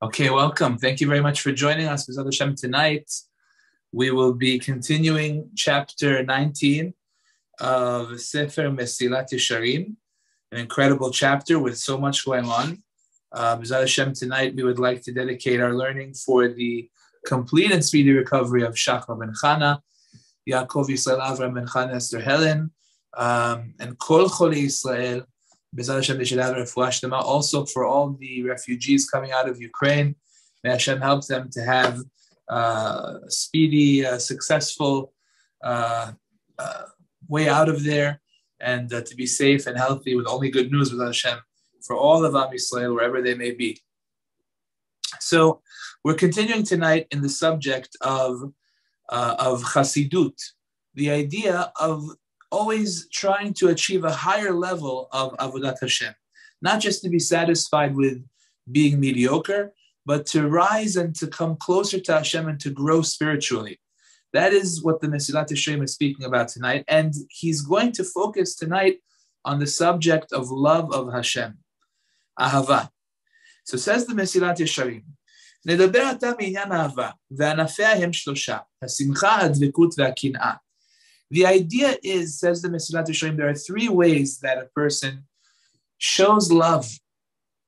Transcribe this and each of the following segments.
Okay, welcome. Thank you very much for joining us. Mesilat Hashem, tonight we will be continuing chapter 19 of Sefer Mesilat Yesharim, an incredible chapter with so much going on. Mesilat Hashem, tonight we would like to dedicate our learning for the complete and speedy recovery of Shachar ben Chana, Yaakov Yisrael Avram ben Chana, Esther Helen, and Kol Cholei Yisrael. B'ezrat Hashem, they should have refuah shlema. Also for all the refugees coming out of Ukraine, may Hashem help them to have speedy, successful way out of there, and to be safe and healthy with only good news with Hashem for all of Am Yisrael, wherever they may be. So we're continuing tonight in the subject of Chassidut, the idea of always trying to achieve a higher level of Avodat Hashem, not just to be satisfied with being mediocre, but to rise and to come closer to Hashem and to grow spiritually. That is what the Mesilat Yesharim is speaking about tonight, and he's going to focus tonight on the subject of love of Hashem, Ahava. So says the Mesilat Yesharim, נדבר עתה בעניין אהבה, וענפיה הם שלושה, השמחה, הדבקות והקנאה. The idea is, says the Mesilat Yesharim, there are three ways that a person shows love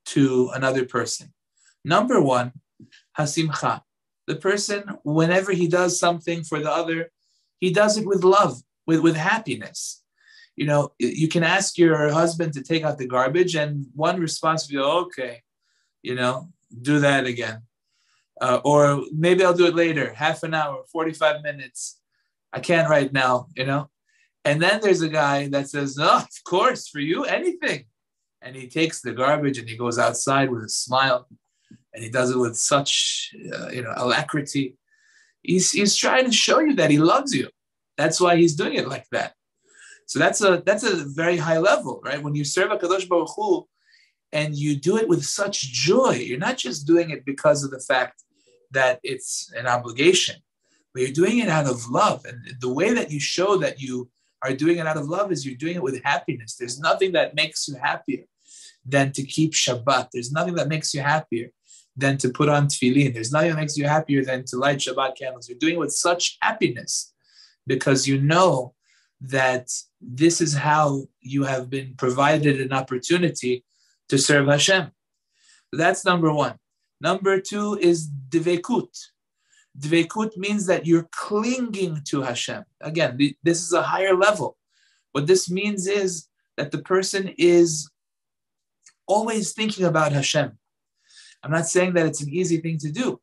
to another person. Number one, hasimcha. The person, whenever he does something for the other, he does it with love, with happiness. You know, you can ask your husband to take out the garbage, and one response will be, okay, you know, do that again. Or maybe I'll do it later, half an hour, 45 minutes. I can't right now, you know. And then there's a guy that says, "Oh, of course, for you, anything." And he takes the garbage and he goes outside with a smile, and he does it with such, alacrity. He's trying to show you that he loves you. That's why he's doing it like that. So that's a very high level, right? When you serve a Kadosh Baruch Hu and you do it with such joy, you're not just doing it because of the fact that it's an obligation. But you're doing it out of love. And the way that you show that you are doing it out of love is you're doing it with happiness. There's nothing that makes you happier than to keep Shabbat. There's nothing that makes you happier than to put on tefillin. There's nothing that makes you happier than to light Shabbat candles. You're doing it with such happiness because you know that this is how you have been provided an opportunity to serve Hashem. That's number one. Number two is dvekut. Dveikut means that you're clinging to Hashem. Again, this is a higher level. What this means is that the person is always thinking about Hashem. I'm not saying that it's an easy thing to do,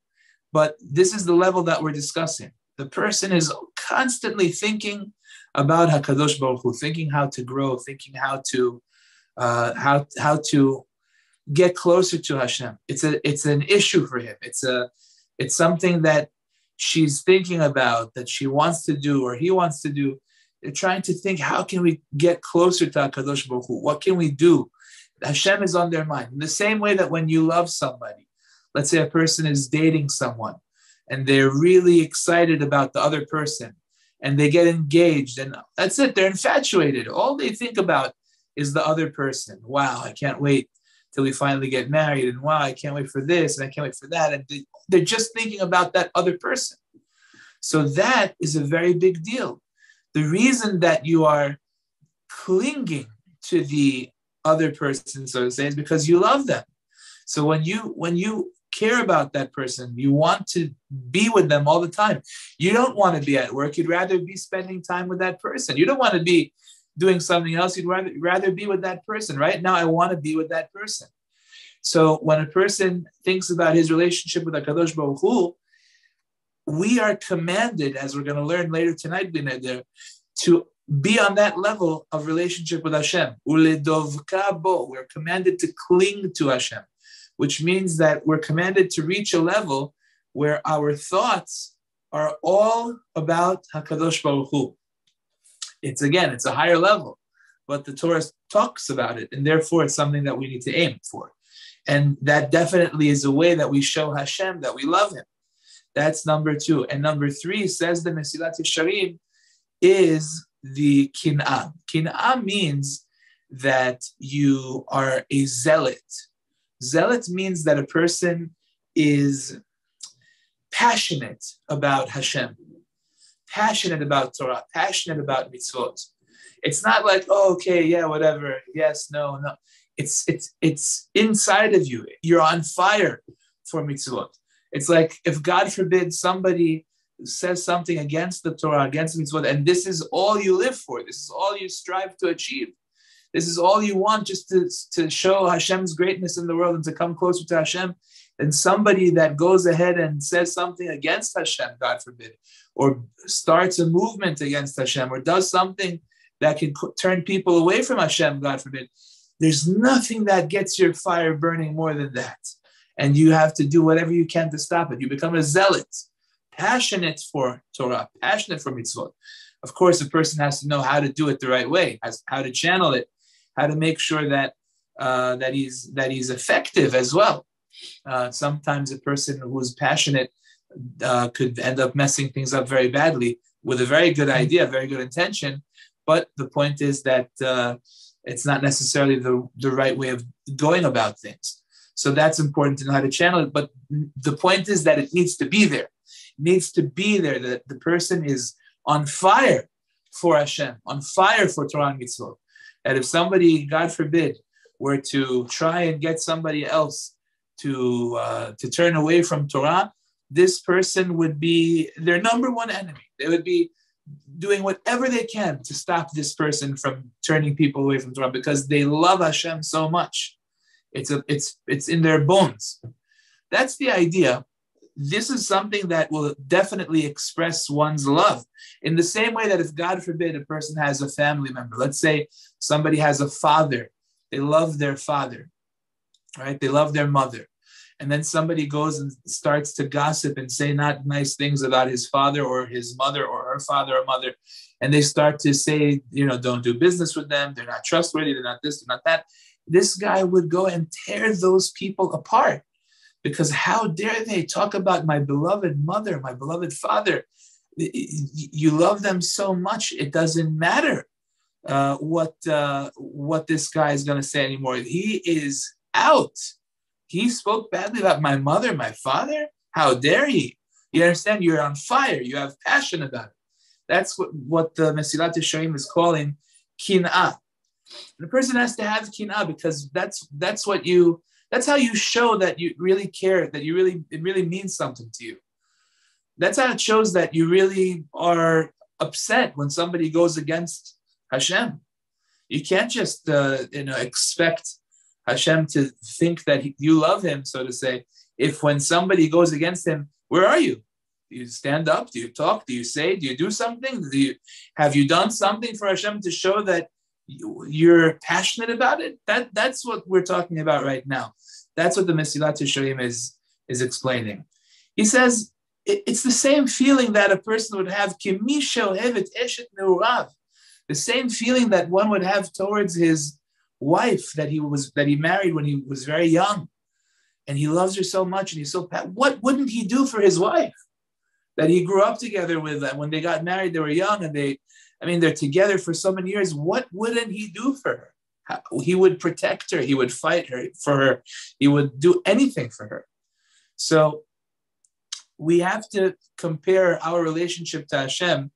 but this is the level that we're discussing. The person is constantly thinking about HaKadosh Baruch Hu, thinking how to grow, thinking how to get closer to Hashem. It's an issue for him. It's something that she's thinking about, that she wants to do or he wants to do. They're trying to think, how can we get closer to HaKadosh Baruch Hu? What can we do? Hashem is on their mind. In the same way that when you love somebody, let's say a person is dating someone and they're really excited about the other person and they get engaged and that's it, they're infatuated. All they think about is the other person. Wow, I can't wait till we finally get married, and wow, I can't wait for this, and I can't wait for that, and they're just thinking about that other person. So that is a very big deal. The reason that you are clinging to the other person, so to say, is because you love them. So when you care about that person, you want to be with them all the time. You don't want to be at work. You'd rather be spending time with that person. You don't want to be doing something else. You'd rather be with that person. Right now, I want to be with that person. So when a person thinks about his relationship with HaKadosh Baruch Hu, we are commanded, as we're going to learn later tonight, to be on that level of relationship with Hashem. Uledovka bo. We're commanded to cling to Hashem, which means that we're commanded to reach a level where our thoughts are all about HaKadosh Baruch Hu. It's a higher level, but the Torah talks about it, and therefore it's something that we need to aim for. And that definitely is a way that we show Hashem that we love Him. That's number two. And number three, says the Mesilat Yesharim, is the kin'ah. Kin'ah means that you are a zealot. Zealot means that a person is passionate about Hashem, passionate about Torah, passionate about mitzvot. It's not like, oh, okay, yeah, whatever, yes, no. It's inside of you. You're on fire for mitzvot. It's like if, God forbid, somebody says something against the Torah, against mitzvot, and this is all you live for. This is all you strive to achieve. This is all you want, just to show Hashem's greatness in the world and to come closer to Hashem. And somebody that goes ahead and says something against Hashem, God forbid, or starts a movement against Hashem, or does something that can turn people away from Hashem, God forbid, there's nothing that gets your fire burning more than that. And you have to do whatever you can to stop it. You become a zealot, passionate for Torah, passionate for mitzvot. Of course, a person has to know how to do it the right way, how to channel it, how to make sure that he's effective as well. Sometimes a person who's passionate could end up messing things up very badly with a very good idea, very good intention. But the point is that it's not necessarily the right way of going about things. So that's important to know how to channel it. But the point is that it needs to be there. It needs to be there, that the person is on fire for Hashem, on fire for Torah and mitzvot. And if somebody, God forbid, were to try and get somebody else to turn away from Torah, this person would be their number one enemy. They would be doing whatever they can to stop this person from turning people away from Torah, because they love Hashem so much. It's in their bones. That's the idea. This is something that will definitely express one's love. In the same way that if, God forbid, a person has a family member, let's say somebody has a father, they love their father, right? They love their mother. And then somebody goes and starts to gossip and say not nice things about his father or his mother or her father or mother. And they start to say, don't do business with them. They're not trustworthy. They're not this, they're not that. This guy would go and tear those people apart, because how dare they talk about my beloved mother, my beloved father? You love them so much, it doesn't matter what this guy is going to say anymore. He is out. He spoke badly about my mother, my father. How dare he? You understand? You're on fire. You have passion about it. That's what the Mesilat Yesharim is calling kin'ah. The person has to have kin'ah, because that's how you show that you really care, that it really means something to you. That's how it shows that you really are upset when somebody goes against Hashem. You can't just expect Hashem to think that you love him, so to say, if when somebody goes against him, where are you? Do you stand up? Do you talk? Do you say? Do you do something? Have you done something for Hashem to show that you're passionate about it? That's what we're talking about right now. That's what the Mesilat Yesharim is explaining. He says it's the same feeling that a person would have, the same feeling that one would have towards his wife that he married when he was very young, and he loves her so much, and he's so what wouldn't he do for his wife that he grew up together with? When they got married, they were young, and they're together for so many years. What wouldn't he do for her? He would protect her. He would fight for her. He would do anything for her. So we have to compare our relationship to Hashem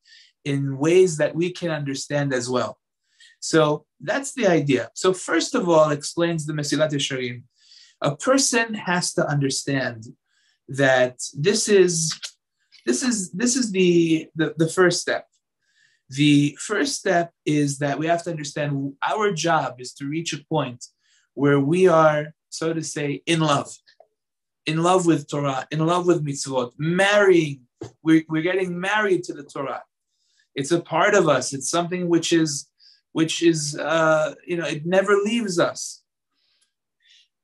in ways that we can understand as well. So that's the idea. So first of all, explains the Mesilat Yesharim, a person has to understand that this is the first step. The first step is that we have to understand our job is to reach a point where we are, so to say, in love with Torah, in love with mitzvot, marrying. We're getting married to the Torah. It's a part of us. It's something which is it never leaves us.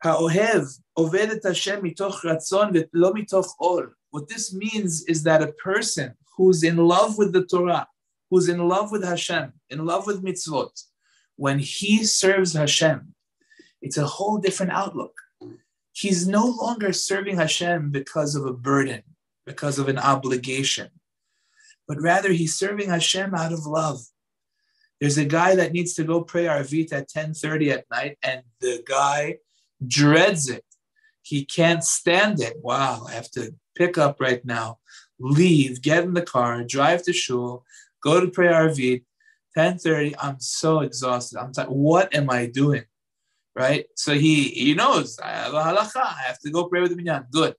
Ha'ohev oved et Hashem mitoch ratzon ve'lo mitoch ol. What this means is that a person who's in love with the Torah, who's in love with Hashem, in love with mitzvot, when he serves Hashem, it's a whole different outlook. He's no longer serving Hashem because of a burden, because of an obligation, but rather he's serving Hashem out of love. There's a guy that needs to go pray Arvit at 10:30 at night, and the guy dreads it. He can't stand it. Wow, I have to pick up right now, leave, get in the car, drive to shul, go to pray Arvit, 10:30. I'm so exhausted. I'm tired. What am I doing? Right? So he knows, I have a halacha. I have to go pray with the minyan. Good.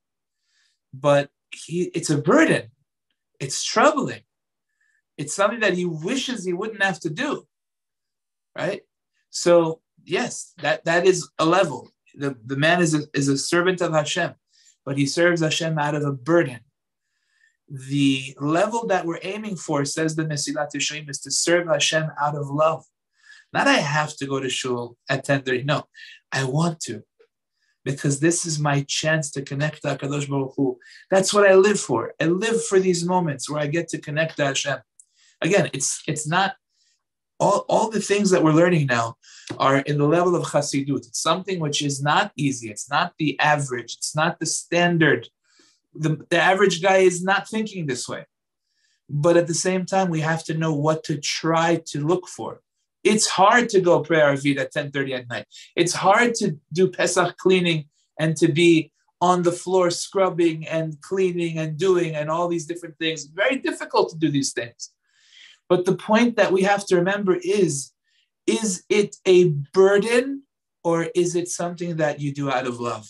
But it's a burden. It's troubling. It's something that he wishes he wouldn't have to do. Right? So, yes, that is a level. The man is a servant of Hashem, but he serves Hashem out of a burden. The level that we're aiming for, says the Mesilat Yesharim, is to serve Hashem out of love. Not I have to go to shul at 10:30. No, I want to, because this is my chance to connect to HaKadosh Baruch Hu. That's what I live for. I live for these moments where I get to connect to Hashem. Again, it's not all the things that we're learning now are in the level of Chassidut. It's something which is not easy. It's not the average. It's not the standard. The average guy is not thinking this way. But at the same time, we have to know what to try to look for. It's hard to go pray Arvit at 10:30 at night. It's hard to do Pesach cleaning and to be on the floor scrubbing and cleaning and doing and all these different things. Very difficult to do these things. But the point that we have to remember is it a burden or is it something that you do out of love?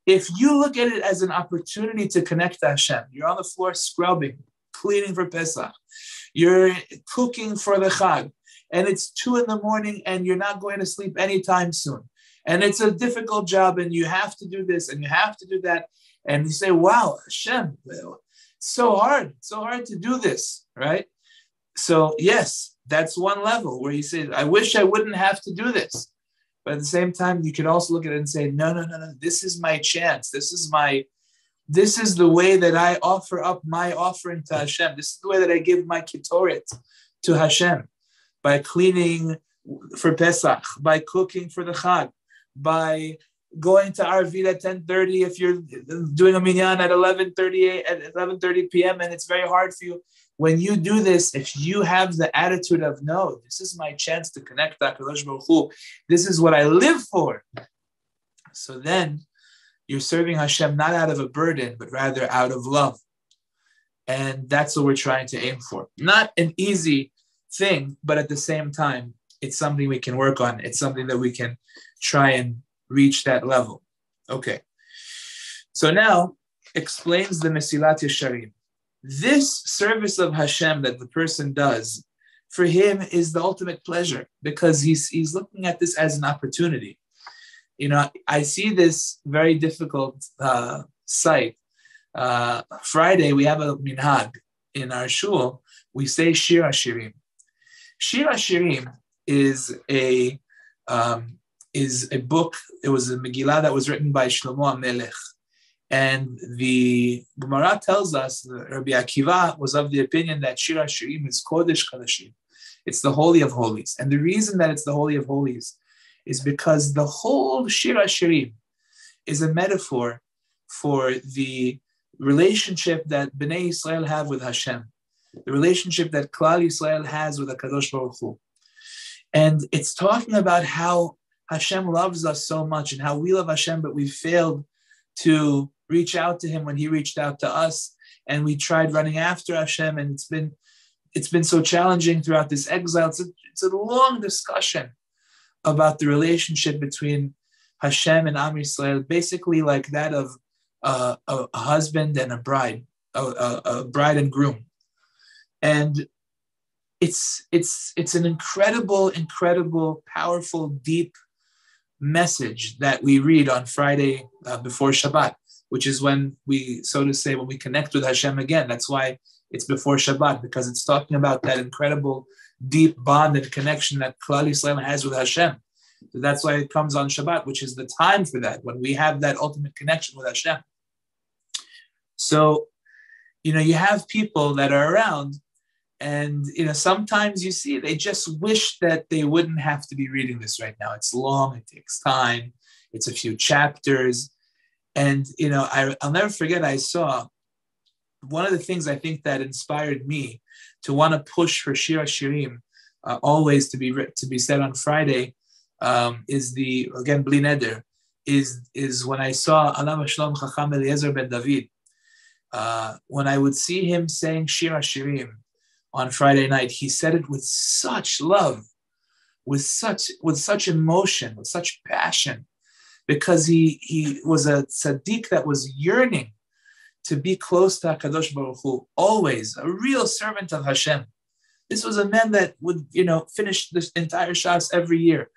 If you look at it as an opportunity to connect to Hashem, you're on the floor scrubbing, cleaning for Pesach, you're cooking for the Chag, and it's 2 a.m. and you're not going to sleep anytime soon. And it's a difficult job and you have to do this and you have to do that. And you say, wow, Hashem, it's so hard to do this, right? So yes, that's one level where you say, I wish I wouldn't have to do this. But at the same time, you can also look at it and say, no, this is my chance. This is the way that I offer up my offering to Hashem. This is the way that I give my kitoret to Hashem, by cleaning for Pesach, by cooking for the Chag, by going to Arvit at 10:30 if you're doing a minyan at 11:30 p.m. and it's very hard for you. When you do this, if you have the attitude of, no, this is my chance to connect to HaKadosh Baruch Hu, this is what I live for. So then you're serving Hashem not out of a burden, but rather out of love. And that's what we're trying to aim for. Not an easy thing, but at the same time, it's something we can work on. It's something that we can try and reach that level. Okay. So now explains the Mesilat Yesharim. This service of Hashem that the person does, for him is the ultimate pleasure, because he's looking at this as an opportunity. You know, I see this very difficult sight. Friday, we have a minhag in our shul. We say Shir Hashirim. Shir Hashirim is a book. It was a Megillah that was written by Shlomo HaMelech. And the Gemara tells us that Rabbi Akiva was of the opinion that Shir HaShirim is Kodesh Kadashim. It's the Holy of Holies. And the reason that it's the Holy of Holies is because the whole Shir HaShirim is a metaphor for the relationship that Bnei Yisrael have with Hashem, the relationship that Klal Yisrael has with HaKadosh Baruch Hu. And it's talking about how Hashem loves us so much and how we love Hashem, but we failed to reach out to him when he reached out to us, and we tried running after Hashem, and it's been so challenging throughout this exile. It's a long discussion about the relationship between Hashem and Am Yisrael, basically like that of a husband and a bride and groom, and it's an incredible, powerful, deep message that we read on Friday before Shabbat, which is when we, so to say, when we connect with Hashem again. That's why it's before Shabbat, because it's talking about that incredible deep bond and connection that Klal Yisrael has with Hashem. So that's why it comes on Shabbat, which is the time for that, when we have that ultimate connection with Hashem. So, you have people that are around, and sometimes you see they just wish that they wouldn't have to be reading this right now. It's long, it takes time, it's a few chapters. And I'll never forget, I saw one of the things I think that inspired me to want to push for Shir HaShirim always to be said on Friday is again Bli Neder, is when I saw Alav Shalom Chacham Eliezer ben David. When I would see him saying Shir HaShirim on Friday night, he said it with such love, with such emotion, with such passion, because he was a tzaddik that was yearning to be close to HaKadosh Baruch Hu, always a real servant of Hashem. This was a man that would, finish this entire Shas every year.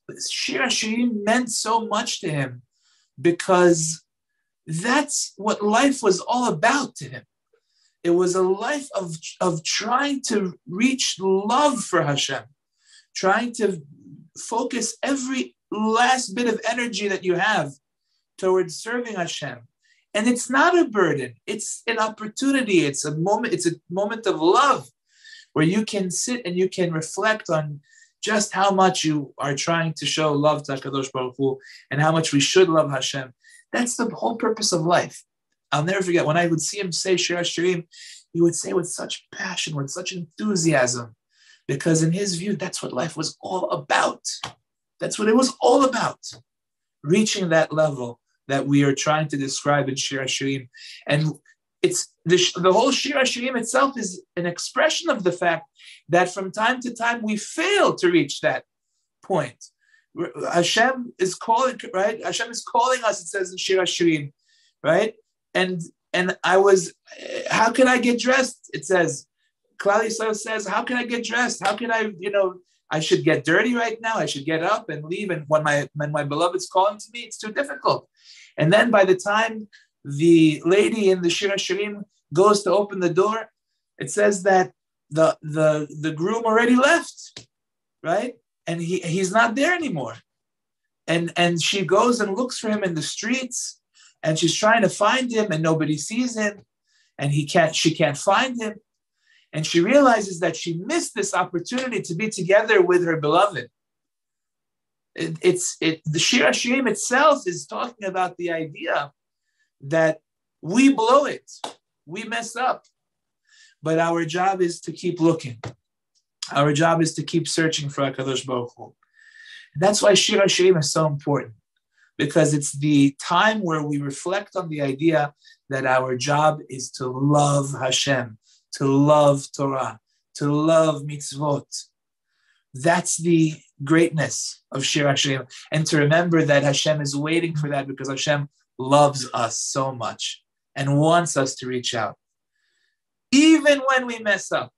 But Shir HaShirim meant so much to him because that's what life was all about to him. It was a life of trying to reach love for Hashem, trying to focus every last bit of energy that you have towards serving Hashem. And it's not a burden. It's an opportunity. It's a moment of love where you can sit and you can reflect on just how much you are trying to show love to HaKadosh Baruch Hu and how much we should love Hashem. That's the whole purpose of life. I'll never forget when I would see him say Shir HaShirim, he would say with such passion, with such enthusiasm, because in his view, that's what life was all about. That's what it was all about, reaching that level that we are trying to describe in Shir HaShirim. And it's the whole Shir HaShirim itself is an expression of the fact that from time to time we fail to reach that point. Hashem is calling, right? Hashem is calling us, it says in Shir HaShirim, right? And how can I get dressed? It says, Klal Yisrael says, how can I get dressed? How can I, I should get dirty right now. I should get up and leave. And when my beloved's calling to me, it's too difficult. And then by the time the lady in the Shir HaShirim goes to open the door, it says that the groom already left, right? And he's not there anymore. And she goes and looks for him in the streets, and she's trying to find him, and nobody sees him, and she can't find him. And she realizes that she missed this opportunity to be together with her beloved. The Shir HaShirim itself is talking about the idea that we blow it, we mess up, but our job is to keep looking. Our job is to keep searching for HaKadosh Baruch Hu. That's why Shir HaShirim is so important, because it's the time where we reflect on the idea that our job is to love Hashem, to love Torah, to love mitzvot. That's the greatness of Shir HaShirim. And to remember that Hashem is waiting for that because Hashem loves us so much and wants us to reach out. Even when we mess up,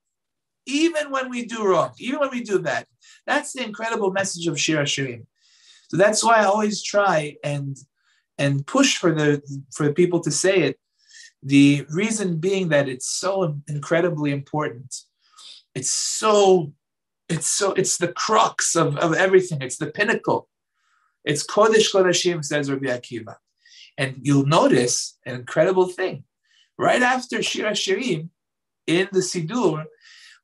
even when we do wrong, even when we do bad. That's the incredible message of Shir HaShirim. So that's why I always try and push for the people to say it. The reason being that it's so incredibly important. It's the crux of everything. It's the pinnacle. It's Kodesh Kodashim, says Rabbi Akiva. And you'll notice an incredible thing. Right after Shir HaShirim, in the Sidur,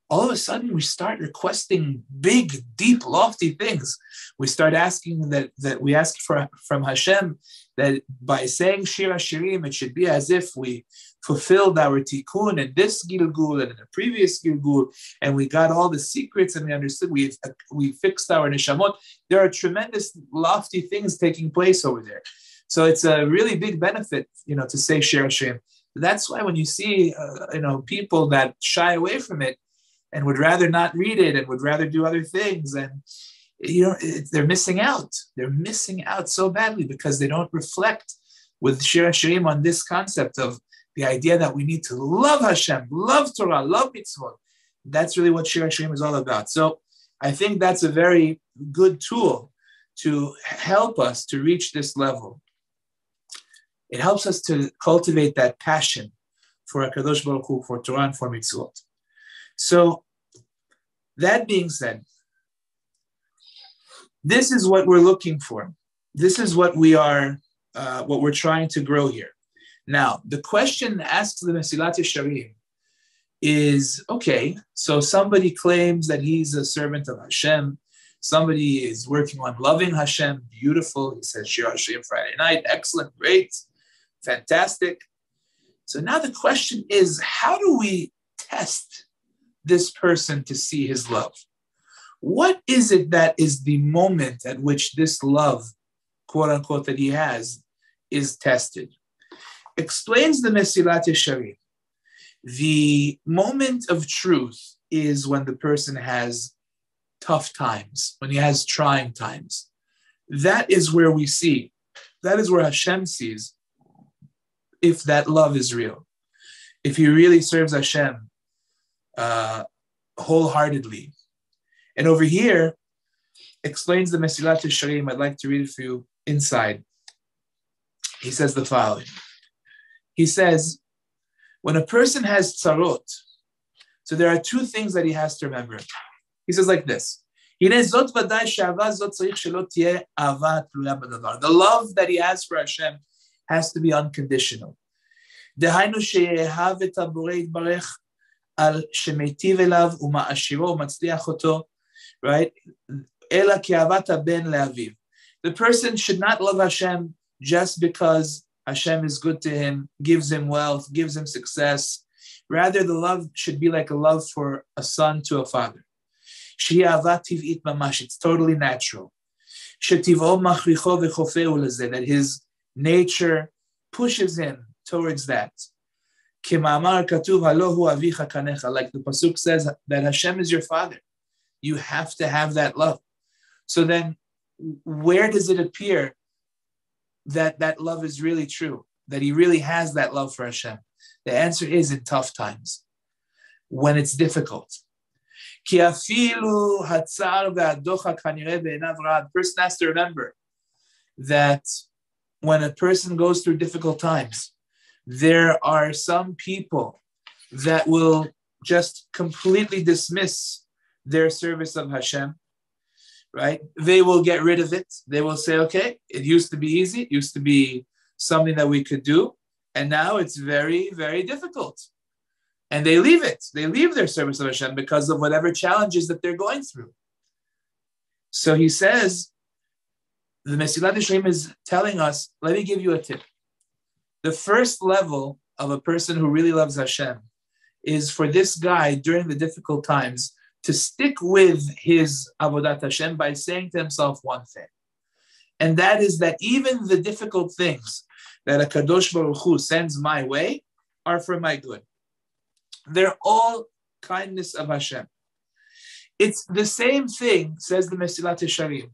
all of a sudden we start requesting big, deep, lofty things. We start asking that we ask from Hashem that by saying Shir HaShirim, it should be as if we fulfilled our tikkun in this Gilgul and in the previous Gilgul, and we got all the secrets and we understood, we fixed our neshamot. There are tremendous, lofty things taking place over there. So it's a really big benefit, to say Shir HaShirim. That's why when you see, people that shy away from it and would rather not read it and would rather do other things, and they're missing out. They're missing out so badly because they don't reflect with Shir HaShirim on this concept of the idea that we need to love Hashem, love Torah, love mitzvot. That's really what Shir HaShirim is all about. So I think that's a very good tool to help us to reach this level. It helps us to cultivate that passion for HaKadosh Baruch Hu, for Torah and for mitzvot. So that being said, this is what we're looking for. This is what what we're trying to grow here. Now, the question asked the Mesilat Yesharim is, okay, so somebody claims that he's a servant of Hashem. Somebody is working on loving Hashem. Beautiful. He says Shir HaShirim Friday night. Excellent. Great. Fantastic. So now the question is, how do we test this person to see his love? What is it that is the moment at which this love quote unquote, that he has is tested. Explains the Mesilat Yesharim. The moment of truth is when the person has tough times, when he has trying times. That is where we see, that is where Hashem sees if that love is real. If he really serves Hashem wholeheartedly. And over here, explains the Mesilat Yesharim. I'd like to read it for you inside. He says the following. He says, when a person has tzarot, so there are two things that he has to remember. He says like this. The love that he has for Hashem has to be unconditional. Right? The person should not love Hashem just because Hashem is good to him, gives him wealth, gives him success. Rather, the love should be like a love for a son to a father. It's totally natural. That his nature pushes him towards that. Like the pasuk says, that Hashem is your father. You have to have that love. So then, where does it appear that that love is really true, that he really has that love for Hashem? The answer is in tough times, when it's difficult. The person has to remember that when a person goes through difficult times, there are some people that will just completely dismiss their service of Hashem. Right? They will get rid of it. They will say, okay, it used to be easy. It used to be something that we could do. And now it's very, very difficult. And they leave it. They leave their service of Hashem because of whatever challenges that they're going through. So he says, the Mesilat Yesharim is telling us, let me give you a tip. The first level of a person who really loves Hashem is for this guy during the difficult times to stick with his Avodat Hashem by saying to himself one thing. And that is that even the difficult things that HaKadosh Baruch Hu sends my way are for my good. They're all kindness of Hashem. It's the same thing, says the Mesilat Yesharim,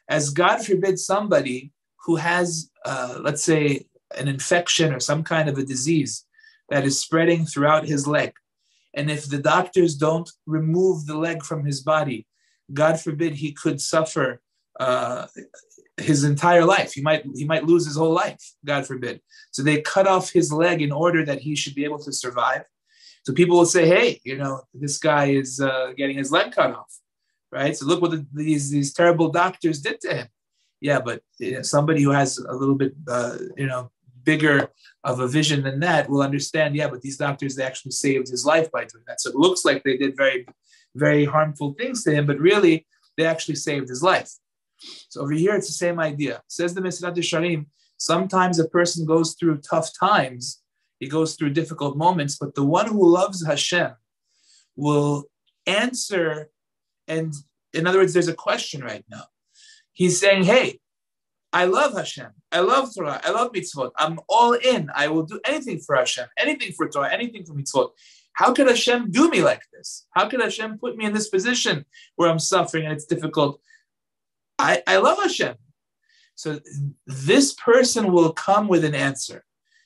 as God forbid somebody who has, let's say, an infection or some kind of a disease that is spreading throughout his leg. And if the doctors don't remove the leg from his body, God forbid he could suffer his entire life. He might lose his whole life, God forbid. So they cut off his leg in order that he should be able to survive. So people will say, hey, this guy is getting his leg cut off, right? So look what these terrible doctors did to him. Yeah, but somebody who has a little bit, bigger of a vision than that will understand, yeah, but these doctors, they actually saved his life by doing that. So it looks like they did very, very harmful things to him, but really they actually saved his life. So over here, it's the same idea. Says the Mesilat Yesharim, sometimes a person goes through tough times, he goes through difficult moments, but the one who loves Hashem will answer. And in other words, there's a question right now. He's saying, hey, I love Hashem. I love Torah. I love mitzvot. I'm all in. I will do anything for Hashem, anything for Torah, anything for mitzvot. How could Hashem do me like this? How could Hashem put me in this position where I'm suffering and it's difficult? I love Hashem. So this person will come with an answer.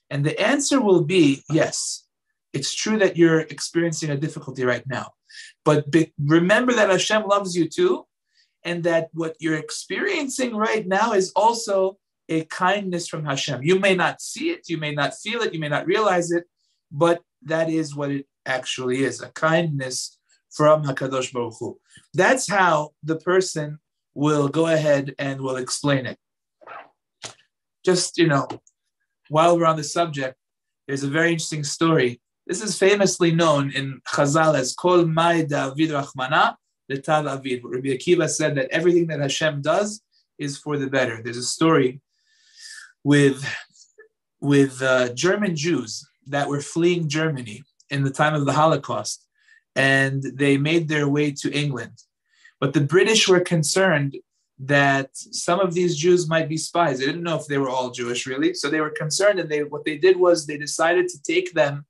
And the answer will be, yes, it's true that you're experiencing a difficulty right now. But remember that Hashem loves you too. And that what you're experiencing right now is also a kindness from Hashem. You may not see it, you may not feel it, you may not realize it, but that is what it actually is, a kindness from HaKadosh Baruch Hu. That's how the person will go ahead and will explain it. Just, while we're on the subject, there's a very interesting story. This is famously known in Chazal as Kol Mai David Rachmana, L'Tav Avid. Rabbi Akiva said that everything that Hashem does is for the better. There's a story with German Jews that were fleeing Germany in the time of the Holocaust, and they made their way to England. But the British were concerned that some of these Jews might be spies. They didn't know if they were all Jewish, really. So they were concerned, and what they did was they decided to take them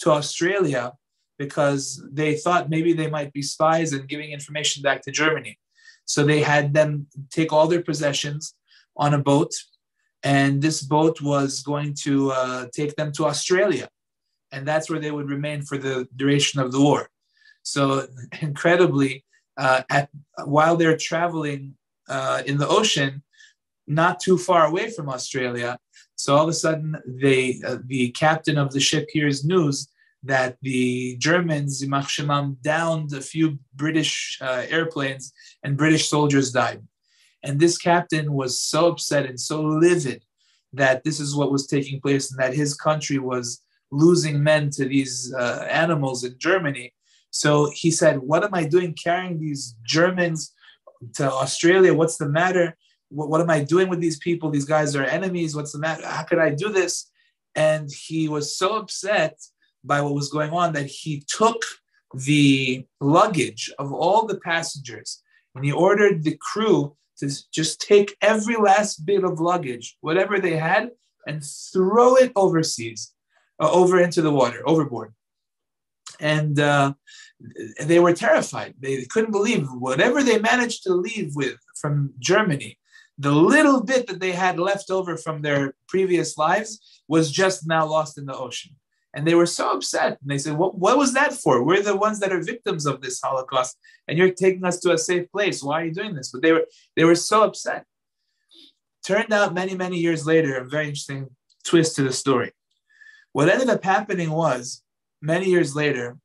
to Australia because they thought maybe they might be spies and giving information back to Germany. So they had them take all their possessions on a boat, and this boat was going to take them to Australia. And that's where they would remain for the duration of the war. So incredibly, while they're traveling in the ocean, not too far away from Australia, so all of a sudden the captain of the ship hears news that the Germans, Yimach Shemam, downed a few British airplanes and British soldiers died. And this captain was so upset and so livid that this is what was taking place and that his country was losing men to these animals in Germany. So he said, what am I doing carrying these Germans to Australia? What's the matter? What am I doing with these people? These guys are enemies. What's the matter? How could I do this? And he was so upset by what was going on that he took the luggage of all the passengers and he ordered the crew to just take every last bit of luggage, whatever they had, and throw it overseas, over into the water, overboard. And they were terrified. They couldn't believe whatever they managed to leave with from Germany, the little bit that they had left over from their previous lives was just now lost in the ocean. And they were so upset. And they said, what was that for? We're the ones that are victims of this Holocaust, and you're taking us to a safe place. Why are you doing this? But they were so upset. Turned out many, many years later, a very interesting twist to the story. What ended up happening was, many years later,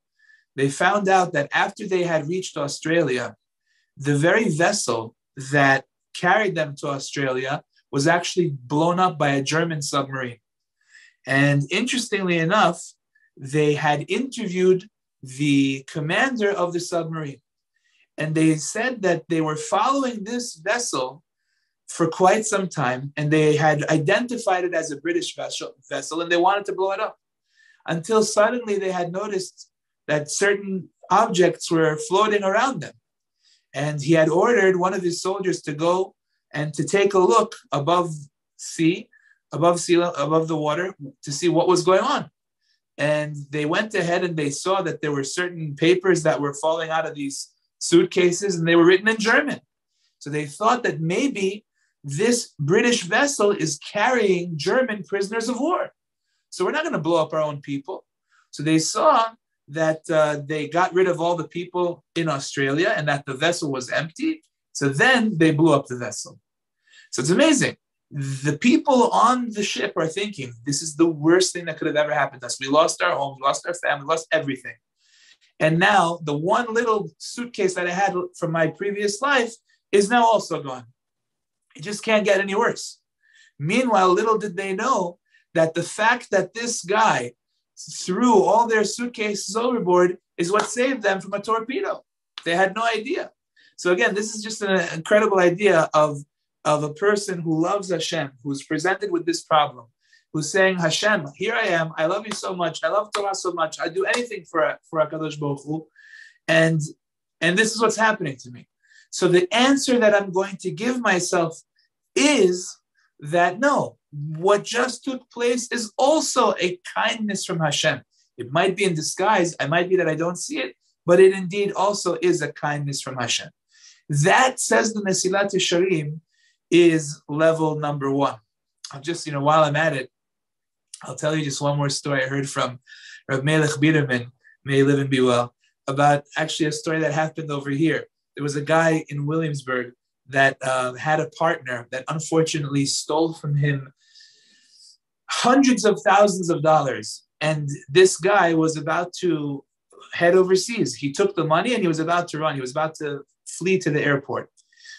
they found out that after they had reached Australia, the very vessel that carried them to Australia was actually blown up by a German submarine. And interestingly enough, they had interviewed the commander of the submarine. And they said that they were following this vessel for quite some time, and they had identified it as a British vessel, and they wanted to blow it up. Until suddenly they had noticed that certain objects were floating around them. And he had ordered one of his soldiers to go and to take a look above the water, to see what was going on. And they went ahead and they saw that there were certain papers that were falling out of these suitcases, and they were written in German. So they thought that maybe this British vessel is carrying German prisoners of war. So we're not going to blow up our own people. So they saw that they got rid of all the people in Australia and that the vessel was empty. So then they blew up the vessel. So it's amazing. The people on the ship are thinking, this is the worst thing that could have ever happened to us. We lost our homes, lost our family, lost everything. And now the one little suitcase that I had from my previous life is now also gone. It just can't get any worse. Meanwhile, little did they know that the fact that this guy threw all their suitcases overboard is what saved them from a torpedo. They had no idea. So again, this is just an incredible idea of a person who loves Hashem, who's presented with this problem, who's saying, Hashem, here I am. I love you so much. I love Torah so much. I'd do anything for HaKadosh Baruch Hu. And this is what's happening to me. So the answer that I'm going to give myself is that no, what just took place is also a kindness from Hashem. It might be in disguise. It might be that I don't see it, but it indeed also is a kindness from Hashem. That, says the Mesilat Yesharim, is level number one. I'll just, while I'm at it, I'll tell you just one more story I heard from Rav Melech Biderman, may he live and be well, about actually a story that happened over here. There was a guy in Williamsburg that had a partner that unfortunately stole from him hundreds of thousands of dollars. And this guy was about to head overseas. He took the money and he was about to run. He was about to flee to the airport.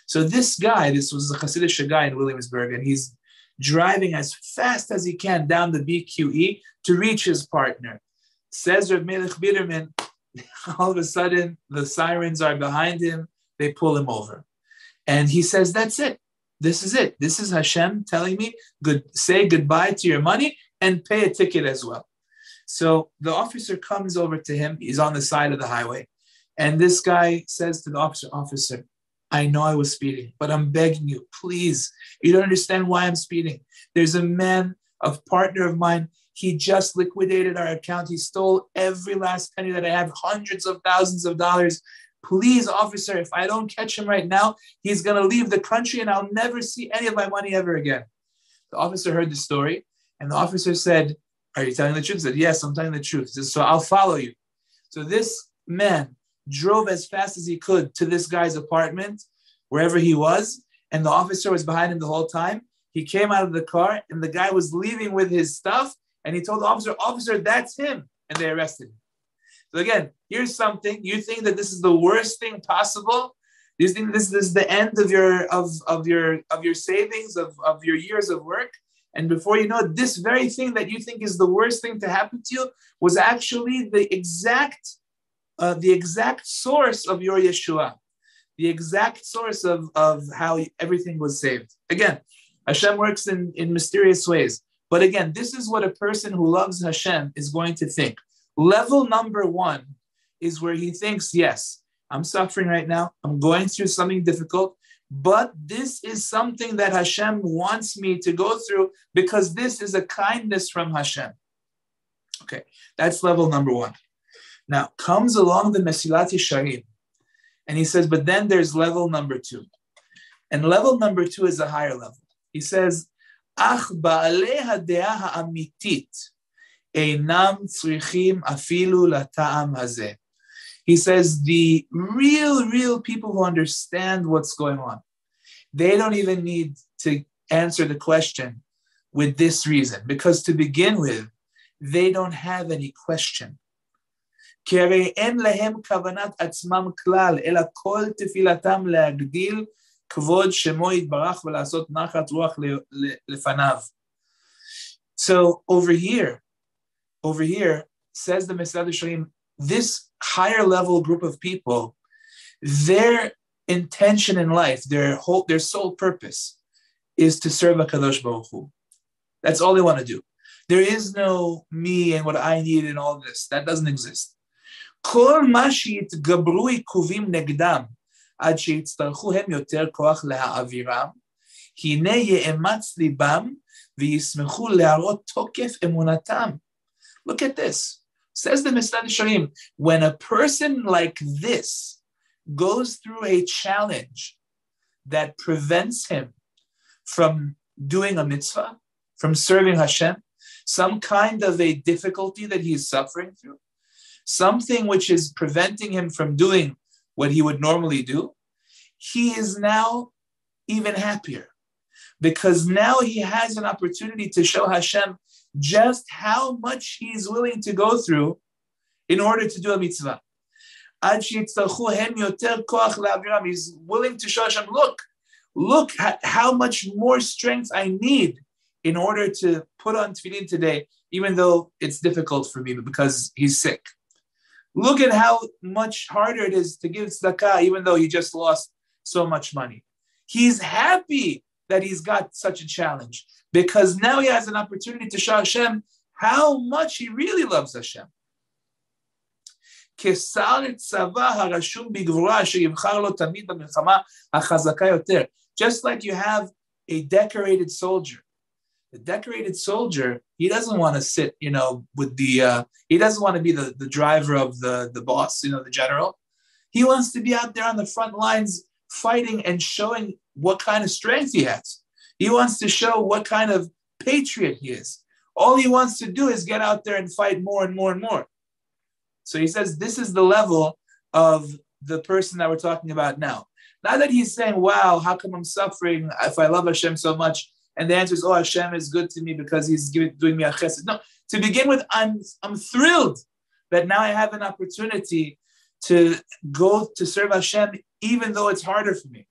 So this was a Hasidic guy in Williamsburg, and he's driving as fast as he can down the BQE to reach his partner. Says Rav Melech Biderman, all of a sudden the sirens are behind him. They pull him over. And he says, that's it. This is it. This is Hashem telling me, say goodbye to your money and pay a ticket as well. So the officer comes over to him. He's on the side of the highway. And this guy says to the officer, I know I was speeding, but I'm begging you, please. You don't understand why I'm speeding. There's a man, a partner of mine. He just liquidated our account. He stole every last penny that I have, hundreds of thousands of dollars. Please, officer, if I don't catch him right now, he's going to leave the country and I'll never see any of my money ever again. The officer heard the story and the officer said, are you telling the truth? He said, yes, I'm telling the truth. He said, so I'll follow you. So this man drove as fast as he could to this guy's apartment, wherever he was, and the officer was behind him the whole time. He came out of the car and the guy was leaving with his stuff and he told the officer, that's him. And they arrested him. So again, here's something. You think that this is the worst thing possible? You think this is the end of your savings, of your years of work? And before you know it, this very thing that you think is the worst thing to happen to you was actually the exact source of your Yeshua, the exact source of how everything was saved. Again, Hashem works in mysterious ways. But again, this is what a person who loves Hashem is going to think. Level number one is where he thinks, yes, I'm suffering right now. I'm going through something difficult, but this is something that Hashem wants me to go through because this is a kindness from Hashem. Okay, that's level number one. Now, comes along the Mesilat Yesharim, and he says, but then there's level number two. And level number two is a higher level. He says, Ach ba'alei hadea ha'amitit einam tzrichim afilu lata'am hazeh. He says, the real people who understand what's going on, they don't even need to answer the question with this reason, because to begin with, they don't have any question. כי הרי אין להם כוונת עצמם כלל, אלא כל תפילתם להגדיל כבוד שמו יתברך ולעשות נחת רוח לפניו. So over here, says the Mesilat Yesharim, this higher level group of people, their intention in life, their sole purpose is to serve HaKadosh Baruch Hu. That's all they want to do. There is no me and what I need and all this. That doesn't exist. כל מה שיתגברו עיכובים נגדם עד שיצטרכו הם יותר כוח להעבירם, הנה יאמץ ליבם וישמחו להראות תוקף אמונתם. Look at this. Says the Mesilat Yesharim, when a person like this goes through a challenge that prevents him from doing a mitzvah, from serving Hashem, some kind of a difficulty that he is suffering through, something which is preventing him from doing what he would normally do, he is now even happier because now he has an opportunity to show Hashem just how much he's willing to go through in order to do a mitzvah. He's willing to show Hashem, look how much more strength I need in order to put on tefillin today, even though it's difficult for me because he's sick. Look at how much harder it is to give tzedakah, even though he just lost so much money. He's happy that he's got such a challenge because now he has an opportunity to show Hashem how much he really loves Hashem. Just like you have a decorated soldier. The decorated soldier, he doesn't want to sit, with he doesn't want to be the driver of the boss, the general. He wants to be out there on the front lines fighting and showing what kind of strength he has. He wants to show what kind of patriot he is. All he wants to do is get out there and fight more and more and more. So he says, this is the level of the person that we're talking about now. Not that he's saying, wow, how come I'm suffering if I love Hashem so much? And the answer is, oh, Hashem is good to me because he's doing me a chesed. No, to begin with, I'm thrilled that now I have an opportunity to go to serve Hashem, even though it's harder for me.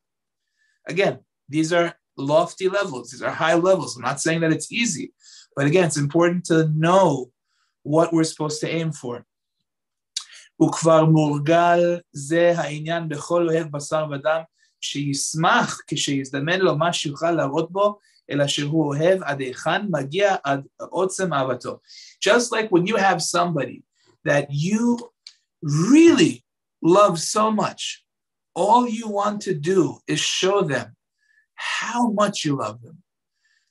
Again, these are lofty levels. These are high levels. I'm not saying that it's easy. But again, it's important to know what we're supposed to aim for. וכבר מורגל זה העניין בכל אוהב בשר ודם, שישמח כשיזדמן לו מה שיוכל להראות בו, אלא שהוא אוהב עד היכן מגיע עד עוצם אהבתו. Just like when you have somebody that you really love so much, all you want to do is show them how much you love them.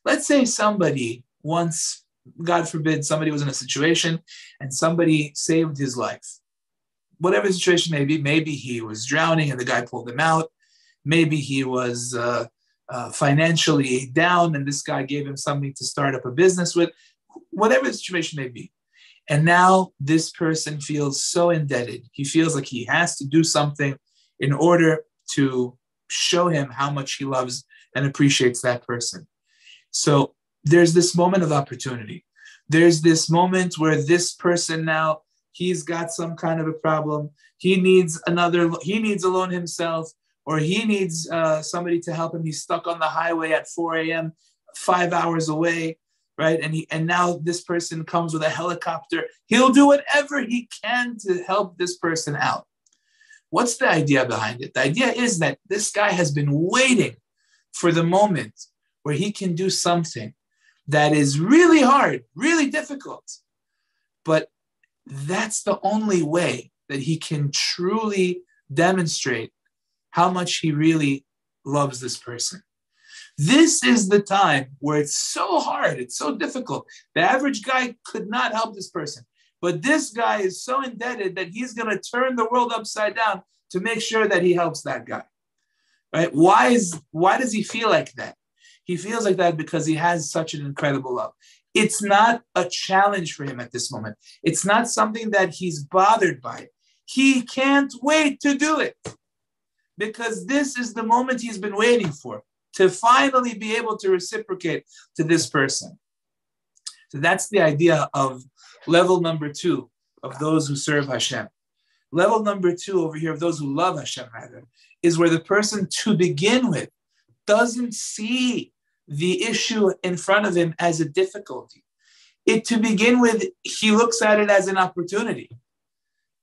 Let's say somebody once, God forbid, somebody was in a situation and somebody saved his life. Whatever the situation may be, maybe he was drowning and the guy pulled him out. Maybe he was financially down and this guy gave him something to start up a business with. Whatever the situation may be. And now this person feels so indebted. He feels like he has to do something in order to show him how much he loves and appreciates that person. So there's this moment of opportunity. There's this moment where this person now, he's got some kind of a problem. He needs a loan himself, or he needs somebody to help him. He's stuck on the highway at 4 a.m., 5 hours away, right? And now this person comes with a helicopter. He'll do whatever he can to help this person out. What's the idea behind it? The idea is that this guy has been waiting for the moment where he can do something that is really hard, really difficult. But that's the only way that he can truly demonstrate how much he really loves this person. This is the time where it's so hard, it's so difficult. The average guy could not help this person. But this guy is so indebted that he's going to turn the world upside down to make sure that he helps that guy. Right? Why does he feel like that? He feels like that because he has such an incredible love. It's not a challenge for him at this moment. It's not something that he's bothered by. He can't wait to do it because this is the moment he's been waiting for, to finally be able to reciprocate to this person. So that's the idea of level number 2 of those who serve Hashem. Level number 2 over here of those who love Hashem, rather, is where the person to begin with doesn't see the issue in front of him as a difficulty. To begin with, he looks at it as an opportunity.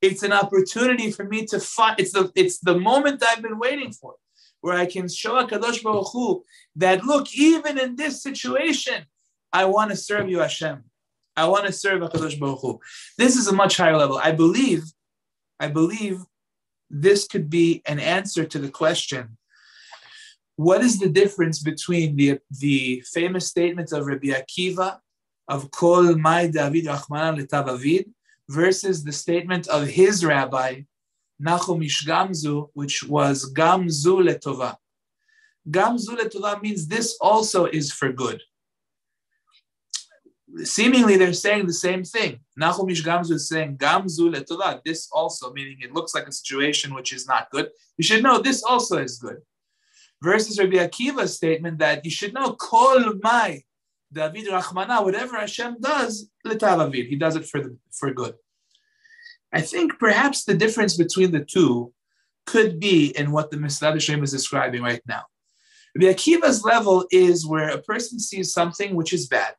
It's an opportunity for me to find, it's the moment I've been waiting for, where I can show HaKadosh Baruch Hu that, look, even in this situation, I want to serve you, Hashem. I want to serve HaKadosh Baruch Hu. This is a much higher level. I believe this could be an answer to the question, what is the difference between the famous statement of Rabbi Akiva of Kol Mai David Rachmanan Letav Avid versus the statement of his rabbi, Nachum Ish Gamzu, which was Gamzu Letova. Gamzu Letova means this also is for good. Seemingly they're saying the same thing. Nachum Ish Gamzu is saying Gamzu Letova, this also, meaning it looks like a situation which is not good. You should know this also is good. Versus Rabbi Akiva's statement that you should know Kol Mai David Rachmana, whatever Hashem does, Letav Avid, he does it for good. I think perhaps the difference between the two could be in what the Mesilat Yesharim is describing right now. Rabbi Akiva's level is where a person sees something which is bad.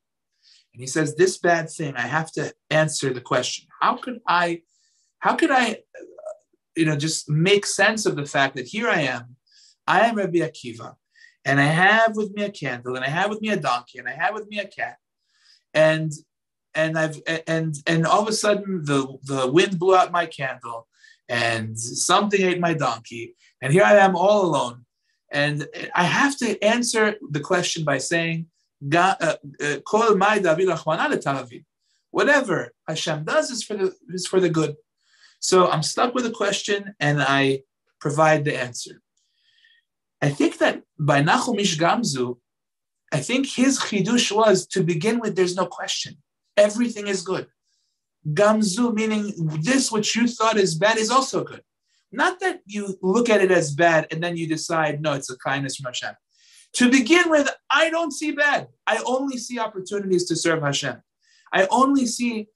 And he says, this bad thing, I have to answer the question. How could I just make sense of the fact that here I am Rabbi Akiva, and I have with me a candle, and I have with me a donkey, and I have with me a cat, and all of a sudden the wind blew out my candle, and something ate my donkey, and here I am all alone, and I have to answer the question by saying, Kol Mai David Rachmana Letav Avid. Whatever Hashem does is for the good. So I'm stuck with a question, and I provide the answer. I think that by Nachum Ish Gamzu, I think his chidush was, to begin with, there's no question. Everything is good. Gamzu, meaning this which you thought is bad is also good. Not that you look at it as bad and then you decide, no, it's a kindness from Hashem. To begin with, I don't see bad. I only see opportunities to serve Hashem. I only see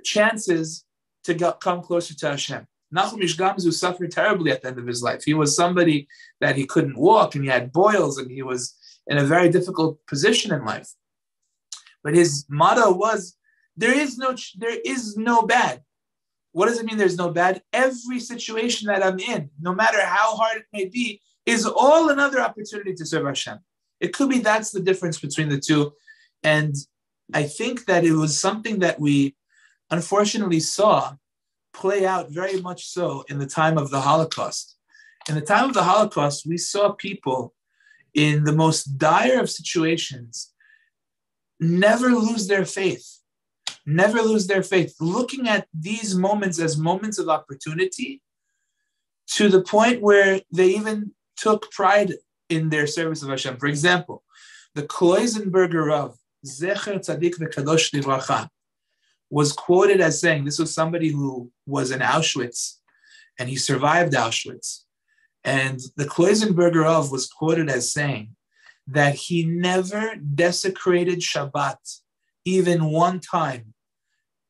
chances to come closer to Hashem. Nachum Ish Gamzu suffered terribly at the end of his life. He was somebody that he couldn't walk, and he had boils, and he was in a very difficult position in life. But his motto was, there is no bad. What does it mean there's no bad? Every situation that I'm in, no matter how hard it may be, is all another opportunity to serve Hashem. It could be that's the difference between the two. And I think that it was something that we unfortunately saw play out very much so in the time of the Holocaust. In the time of the Holocaust, we saw people in the most dire of situations never lose their faith, looking at these moments as moments of opportunity to the point where they even took pride in their service of Hashem. For example, the Kloisenberger Rav, Zecher Tzadik V'Kadosh Livracha, was quoted as saying, this was somebody who was in Auschwitz, and he survived Auschwitz. And the Kloisenberger Rav was quoted as saying that he never desecrated Shabbat even one time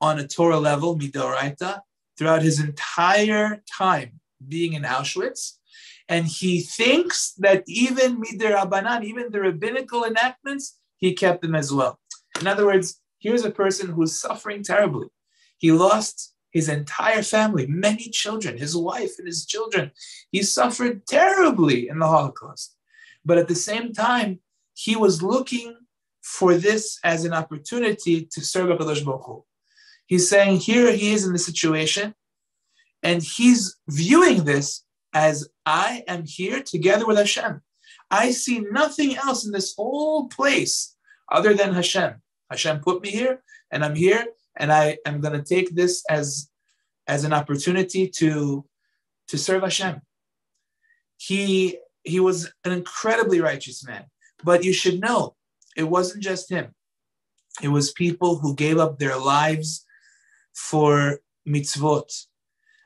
on a Torah level, midoraita, throughout his entire time being in Auschwitz. And he thinks that even midirabanan, even the rabbinical enactments, he kept them as well. In other words, here's a person who's suffering terribly. He lost his entire family, many children, his wife and his children. He suffered terribly in the Holocaust. But at the same time, he was looking for this as an opportunity to serve HaKadosh Baruch Hu. He's saying here he is in the situation, and he's viewing this as I am here together with Hashem. I see nothing else in this whole place other than Hashem. Hashem put me here, and I'm here, and I am going to take this as an opportunity to serve Hashem. He was an incredibly righteous man, but you should know, it wasn't just him. It was people who gave up their lives for mitzvot.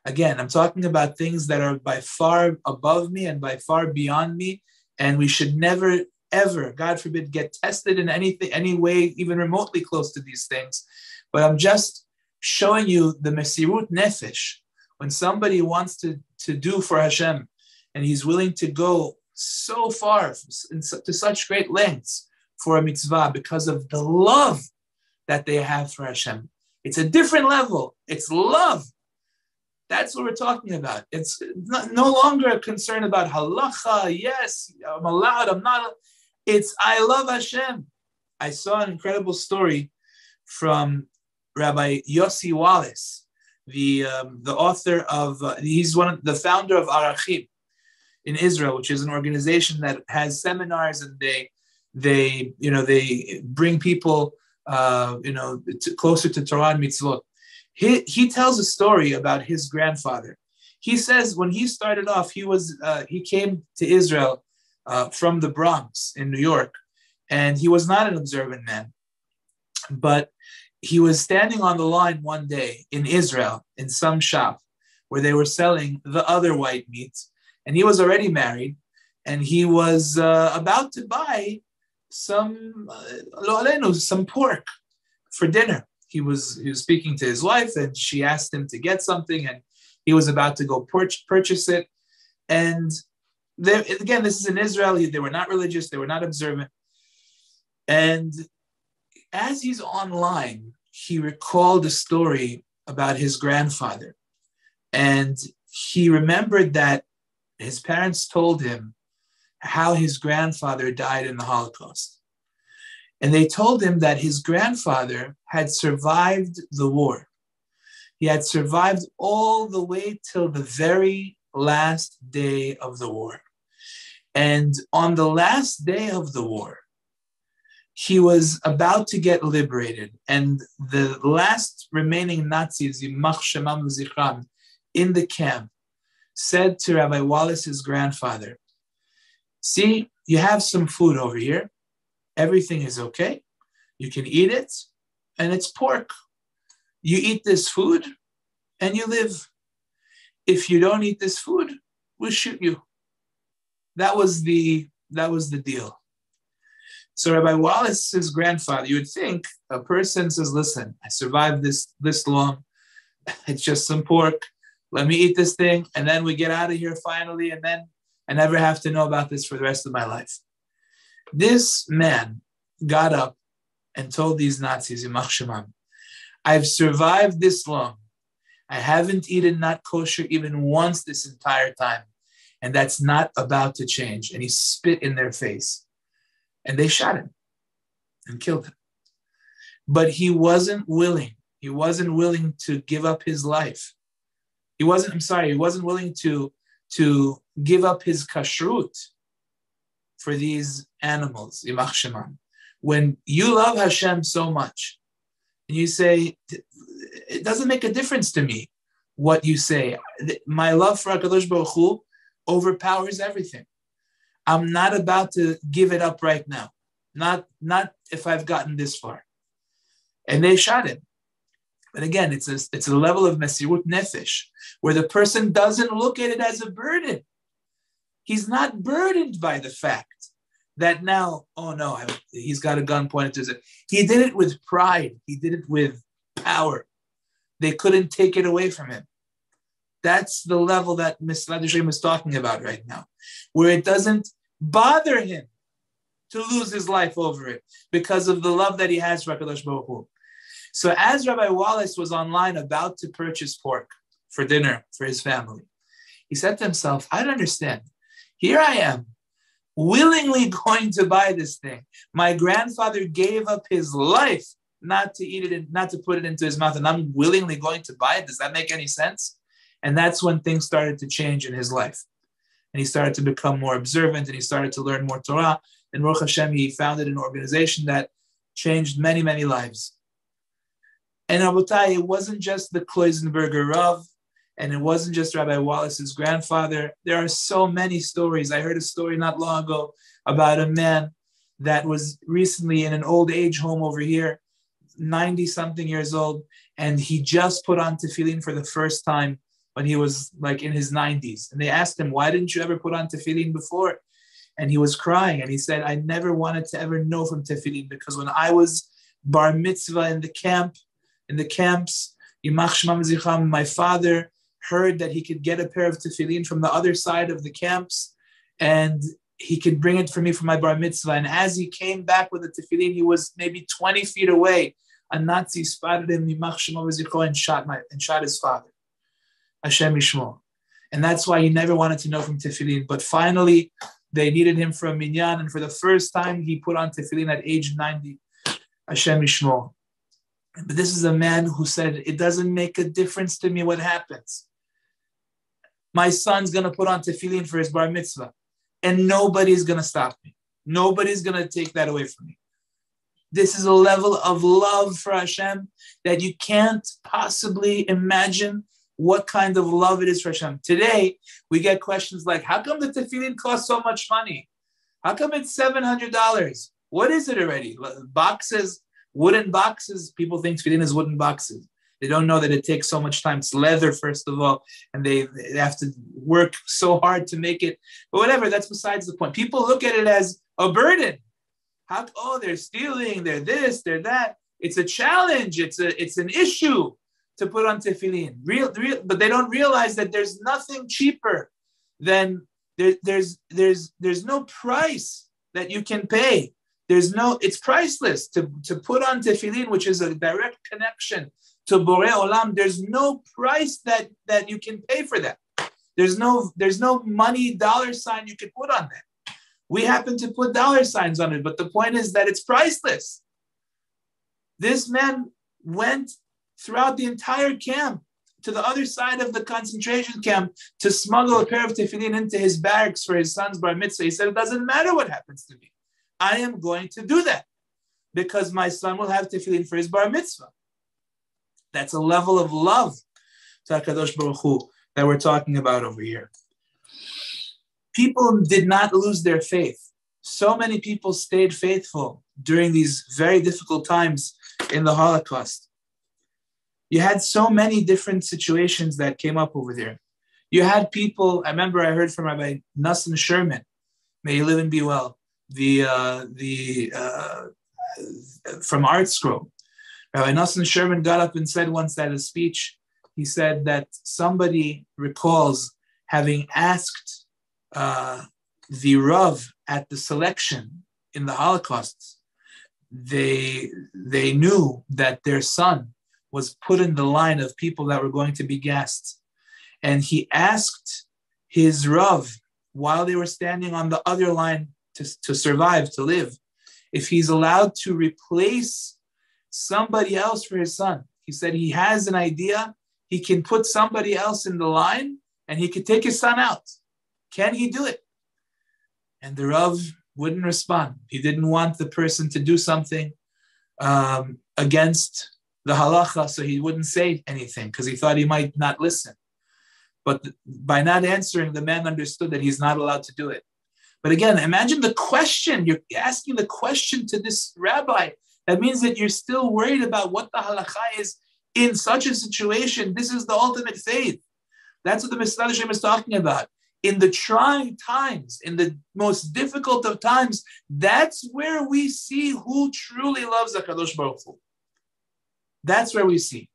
Again, I'm talking about things that are by far above me and by far beyond me, and we should never, ever, God forbid, get tested in any way, even remotely close to these things. But I'm just showing you the mesirut nefesh, when somebody wants to do for Hashem, and he's willing to go so far, to such great lengths for a mitzvah because of the love that they have for Hashem. It's a different level. It's love. That's what we're talking about. It's no longer a concern about halacha. Yes, I'm allowed, I'm not. It's I love Hashem. I saw an incredible story from Rabbi Yossi Wallace, the author of, he's the founder of Arachim in Israel, which is an organization that has seminars, and they bring people closer to Torah and mitzvot. He tells a story about his grandfather. He says when he started off, he came to Israel from the Bronx in New York, and he was not an observant man, but he was standing on the line one day in Israel in some shop where they were selling the other white meat, and he was already married, and he was about to buy some pork for dinner. He was speaking to his wife, and she asked him to get something, and he was about to go purchase it. And again, this is in Israel. They were not religious. They were not observant. And as he's online, he recalled a story about his grandfather. And he remembered that his parents told him how his grandfather died in the Holocaust. And they told him that his grandfather had survived the war. He had survived all the way till the very last day of the war. And on the last day of the war, he was about to get liberated. And the last remaining Nazis, Yimach Shemam Zichram, in the camp, said to Rabbi Wallace's grandfather, see, you have some food over here. Everything is okay. You can eat it, and it's pork. You eat this food, and you live. If you don't eat this food, we'll shoot you. That was the deal. So Rabbi Wallace's grandfather, you would think a person says, listen, I survived this long. It's just some pork. Let me eat this thing, and then we get out of here finally, and then I never have to know about this for the rest of my life. This man got up and told these Nazis, Yimach Shemam, I've survived this long. I haven't eaten not kosher even once this entire time. And that's not about to change. And he spit in their face. And they shot him and killed him. But he wasn't willing. He wasn't willing to give up his life. He wasn't willing to to give up his kashrut for these animals, Yimach Shemam. When you love Hashem so much, and you say, it doesn't make a difference to me what you say. My love for HaKadosh Baruch Hu overpowers everything. I'm not about to give it up right now. Not if I've gotten this far. And they shot him. But again, it's a level of Mesirut Nefesh, where the person doesn't look at it as a burden. He's not burdened by the fact that now, oh no, he's got a gun pointed to his head. He did it with pride. He did it with power. They couldn't take it away from him. That's the level that Mesilat Yesharim is talking about right now, where it doesn't bother him to lose his life over it because of the love that he has for HaKadosh Baruch Hu. So as Rabbi Wallace was online about to purchase pork for dinner for his family, he said to himself, I don't understand. Here I am, willingly going to buy this thing. My grandfather gave up his life not to eat it and not to put it into his mouth, and I'm willingly going to buy it. Does that make any sense? And that's when things started to change in his life. And he started to become more observant, and he started to learn more Torah. And Baruch Hashem, he founded an organization that changed many, many lives. And Rabotai, it wasn't just the Kloisenberger Rav, and it wasn't just Rabbi Wallace's grandfather. There are so many stories. I heard a story not long ago about a man that was recently in an old age home over here, 90-something years old, and he just put on tefillin for the first time when he was like in his 90s. And they asked him, why didn't you ever put on tefillin before? And he was crying, and he said, I never wanted to ever know from tefillin, because when I was bar mitzvah in the camps, Yimach Shemam Zichram, my father heard that he could get a pair of tefillin from the other side of the camps, and he could bring it for me for my bar mitzvah. And as he came back with the tefillin, he was maybe 20 feet away. A Nazi spotted him, Yimach Shemam Zichram, and shot his father. Hashem Yishmor. And that's why he never wanted to know from tefillin. But finally, they needed him for a minyan, and for the first time, he put on tefillin at age 90. Hashem Yishmor. But this is a man who said, it doesn't make a difference to me what happens. My son's going to put on tefillin for his bar mitzvah, and nobody's going to stop me. Nobody's going to take that away from me. This is a level of love for Hashem that you can't possibly imagine what kind of love it is for Hashem. Today, we get questions like, how come the tefillin costs so much money? How come it's $700? What is it already? Boxes, wooden boxes. People think tefillin is wooden boxes. They don't know that it takes so much time. It's leather, first of all, and they have to work so hard to make it. But whatever, that's besides the point. People look at it as a burden. They're stealing, they're this, they're that. It's a challenge. It's an issue to put on tefillin. But they don't realize that there's nothing cheaper than there's no price that you can pay. It's priceless to put on tefillin, which is a direct connection to Borei Olam. There's no price that you can pay for that. There's no money dollar sign you can put on that. We happen to put dollar signs on it, but the point is that it's priceless. This man went throughout the entire camp to the other side of the concentration camp to smuggle a pair of tefillin into his barracks for his son's bar mitzvah. He said, it doesn't matter what happens to me. I am going to do that because my son will have tefillin for his bar mitzvah. That's a level of love to HaKadosh Baruch Hu that we're talking about over here. People did not lose their faith. So many people stayed faithful during these very difficult times in the Holocaust. You had so many different situations that came up over there. You had people, I remember I heard from Rabbi Nassim Sherman, may he live and be well, from Art Scroll. Rabbi Nassim Sherman got up and said once at a speech, he said that somebody recalls having asked the Rav at the selection in the Holocaust. They knew that their son was put in the line of people that were going to be gassed. And he asked his Rav, while they were standing on the other line to survive, to live, if he's allowed to replace somebody else for his son. He said he has an idea. He can put somebody else in the line and he could take his son out. Can he do it? And the Rav wouldn't respond. He didn't want the person to do something against the halacha, so he wouldn't say anything because he thought he might not listen. But by not answering, the man understood that he's not allowed to do it. But again, imagine the question. You're asking the question to this rabbi. That means that you're still worried about what the halakha is in such a situation. This is the ultimate faith. That's what the Mesilat Hashem is talking about. In the trying times, in the most difficult of times, that's where we see who truly loves HaKadosh Baruch Hu. That's where we see.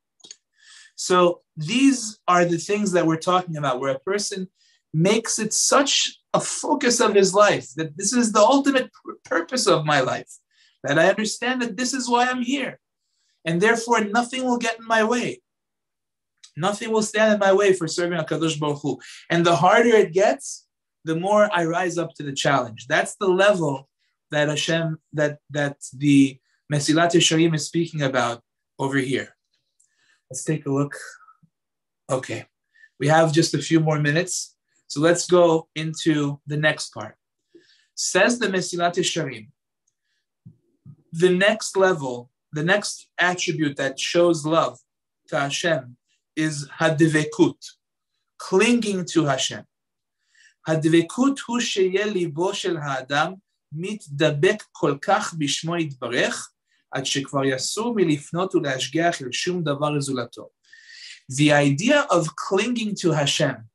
So these are the things that we're talking about, where a person makes it such a focus of his life, that this is the ultimate purpose of my life, that I understand that this is why I'm here. And therefore, nothing will get in my way. Nothing will stand in my way for serving HaKadosh Baruch Hu. And the harder it gets, the more I rise up to the challenge. That's the level that Hashem, that the Mesilat Yesharim is speaking about over here. Let's take a look. Okay. We have just a few more minutes. So let's go into the next part. Says the Mesilat Yesharim, the next level, the next attribute that shows love to Hashem is hadvekut, clinging to Hashem. Hadvekut hu sheyeh libo shel ha'adam mitdabek kol kach bishmo yitbarech ad shekvar yasur milifnot uleashgeach el shum davar zulato. The idea of clinging to Hashem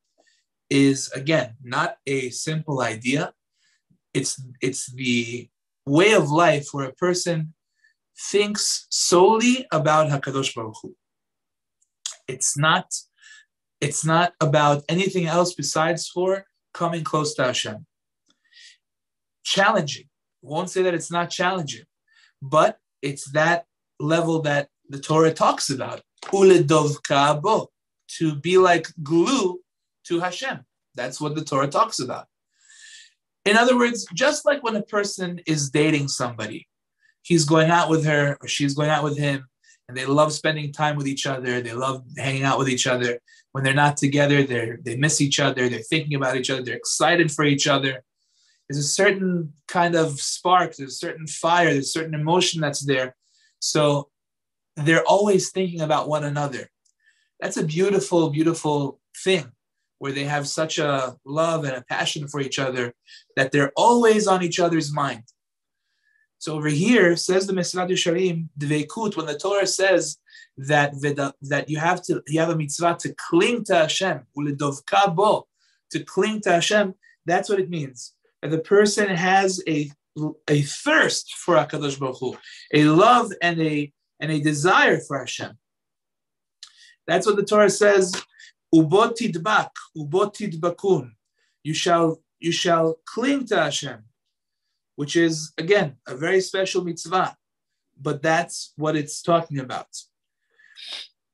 is, again, not a simple idea. It's the way of life where a person thinks solely about HaKadosh Baruch Hu. It's not about anything else besides for coming close to Hashem. Challenging. Won't say that it's not challenging, but it's that level that the Torah talks about. Uledov ka'abo, to be like glue to Hashem. That's what the Torah talks about. In other words, just like when a person is dating somebody, he's going out with her or she's going out with him, and they love spending time with each other. They love hanging out with each other. When they're not together, they miss each other. They're thinking about each other. They're excited for each other. There's a certain kind of spark. There's a certain fire. There's a certain emotion that's there. So they're always thinking about one another. That's a beautiful, beautiful thing, where they have such a love and a passion for each other that they're always on each other's mind. So over here, says the Mesilat Yesharim, dveikut, when the Torah says that you have a mitzvah to cling to Hashem, uledovka bo, to cling to Hashem, that's what it means. That the person has a thirst for HaKadosh Baruch Hu, a love and a desire for Hashem. That's what the Torah says, ubot tidbak, ubot tidbakun. You shall cling to Hashem, which is, again, a very special mitzvah. But that's what it's talking about.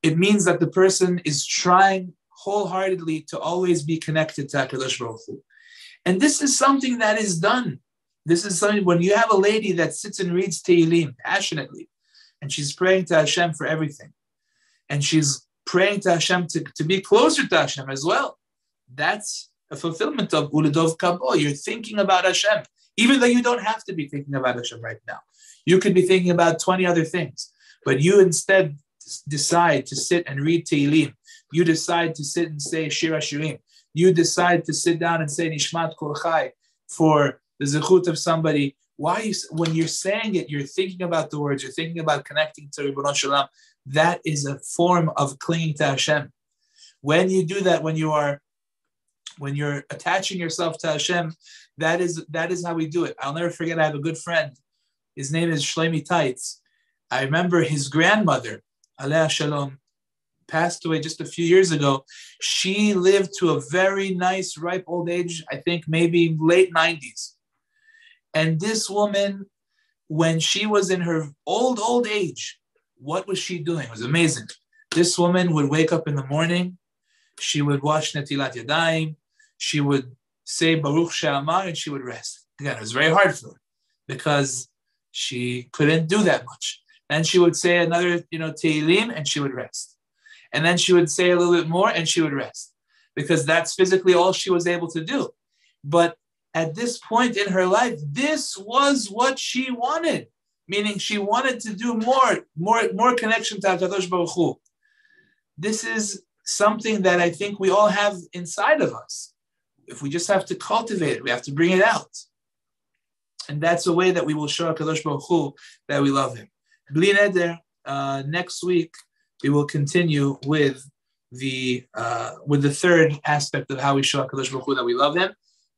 It means that the person is trying wholeheartedly to always be connected to HaKadosh Baruch Hu. And this is something that is done. This is something, when you have a lady that sits and reads Tehillim passionately, and she's praying to Hashem for everything, and she's praying to Hashem to be closer to Hashem as well, that's a fulfillment of Uledov Kabo. You're thinking about Hashem, even though you don't have to be thinking about Hashem right now. You could be thinking about 20 other things, but you instead decide to sit and read Tehillim. You decide to sit and say Shir HaShirim. You decide to sit down and say Nishmat Kol Chai for the zechut of somebody. When you're saying it, you're thinking about the words, you're thinking about connecting to Ribono Shel Olam. That is a form of clinging to Hashem. When you do that, when you're attaching yourself to Hashem, that is how we do it. I'll never forget, I have a good friend. His name is Shlomi Taitz. I remember his grandmother, Aleh Shalom, passed away just a few years ago. She lived to a very nice, ripe old age, I think maybe late 90s. And this woman, when she was in her old age, what was she doing? It was amazing. This woman would wake up in the morning, she would watch Netilat Yadayim, she would say Baruch She'amar, and she would rest. Again, it was very hard for her because she couldn't do that much. Then she would say another, Tehillim, and she would rest. And then she would say a little bit more, and she would rest, because that's physically all she was able to do. But at this point in her life, this was what she wanted, meaning she wanted to do more connection to HaKadosh Baruch Hu. This is something that I think we all have inside of us. If we just have to cultivate it, we have to bring it out. And that's a way that we will show HaKadosh Baruch Hu that we love him. Bli neder, next week, we will continue with the third aspect of how we show HaKadosh Baruch Hu that we love him.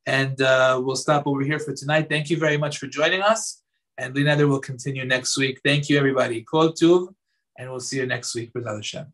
And we'll stop over here for tonight. Thank you very much for joining us. And Bli neder will continue next week. Thank you, everybody. Kol Tuv, and we'll see you next week with Hashem.